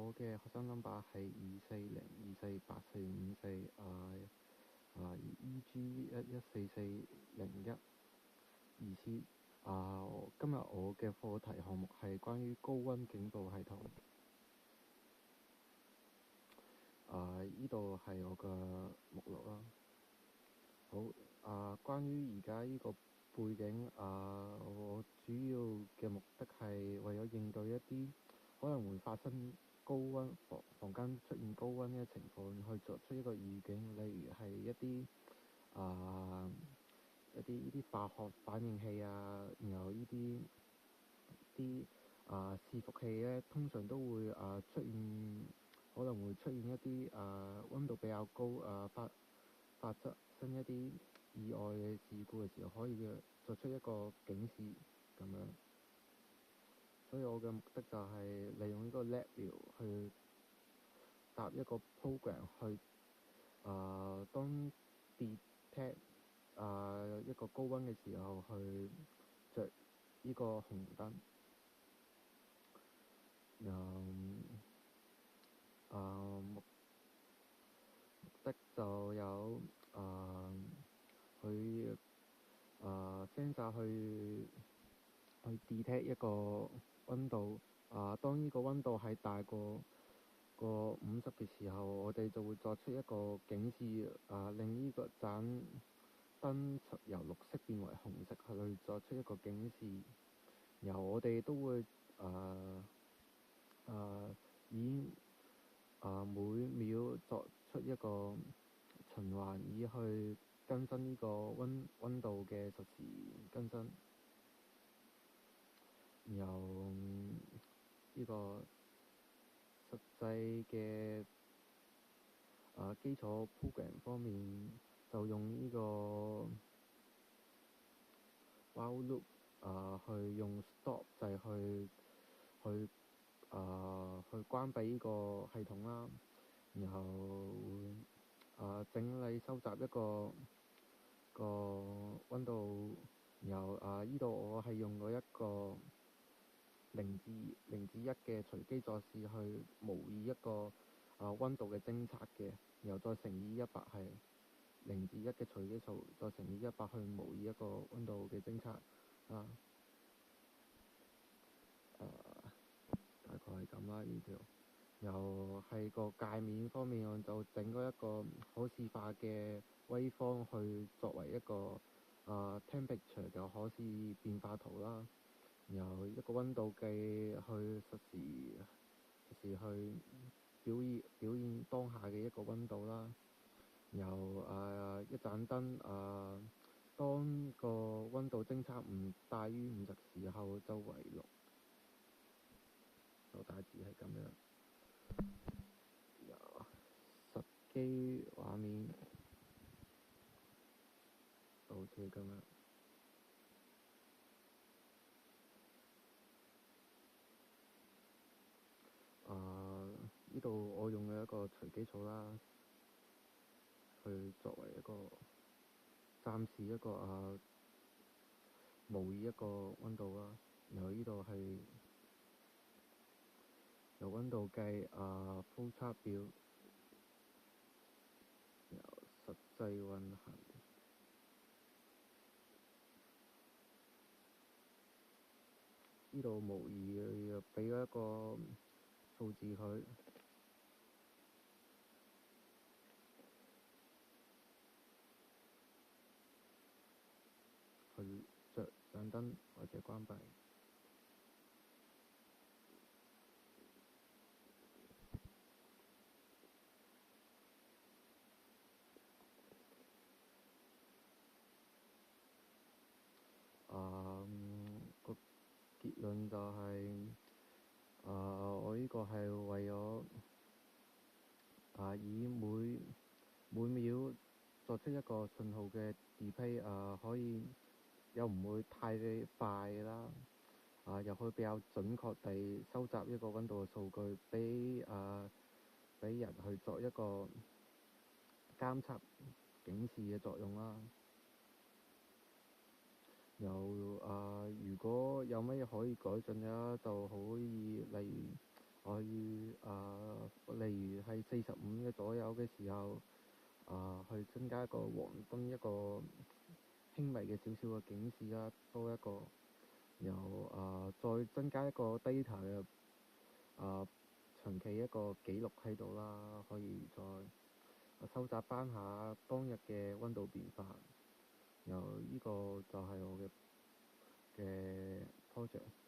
我嘅學生 number 係240248454EG114401。今日我嘅課題項目係關於高溫警報系統。呢度係我嘅目錄啦。好，關於而家呢個背景，我主要嘅目的係為咗應對一啲可能會發生高溫房間出現高溫嘅情況，去作出一個預警，例如係一啲呢啲化學反應器啊，然後呢啲伺服器咧，通常都會可能會出現一啲溫度比較高發生一啲意外嘅事故嘅時候，可以作出一個警示咁樣。所以我嘅目的就係利用呢個 LabVIEW 去搭一個 program 去當 detect 一個高溫嘅時候，去着呢個紅燈。目的就有去sensor 去 detect 一個溫度。當呢個溫度係大過50嘅時候，我哋就會作出一個警示，令呢個盞燈由綠色變為紅色，去作出一個警示。然後我哋都會以每秒作出一個循環，以去更新呢個溫度嘅實時更新。然後呢個實際嘅基礎 program 方面，就用呢個 while loop 去用 stop 掣去關閉呢個系統啦。然後整理收集一個溫度。然後呢度我係用咗一個0至1嘅隨機作試去模擬一個溫度嘅偵測嘅，然後再乘以100，係0至1嘅隨機數，再乘以100去模擬一個溫度嘅偵測。大概係咁啦，呢條。又係個界面方面，我就整咗一個可視化嘅微方去作為一個temperature 嘅可視變化圖啦。然後一個溫度計去實時去表現當下嘅一個溫度啦。然後一盞燈當個溫度偵測唔大於50時候就為綠。就大致係咁樣。實機畫面就好似咁樣。呢度我用嘅一個隨機數啦，去作為一個暫時一個模擬一個溫度啦。然後呢度係由溫度計flow chart表，然後實際運行。呢度模擬又畀咗一個數字佢，去着盞燈或者關閉。個結論就係我呢個係為咗以每秒作出一個信號嘅 display，可以又唔會太快啦，又可以比較準確地收集一個溫度嘅數據，俾人去作一個監測警示嘅作用啦。如果有乜嘢可以改進嘅，就可以例如可以例如係45嘅左右嘅時候，去增加一個黃燈一個輕微嘅少少嘅警示啦，多一個，然後再增加一個 data 嘅長期一個記錄喺度啦，可以再收集翻下當日嘅溫度變化，然後呢個就係我嘅 project。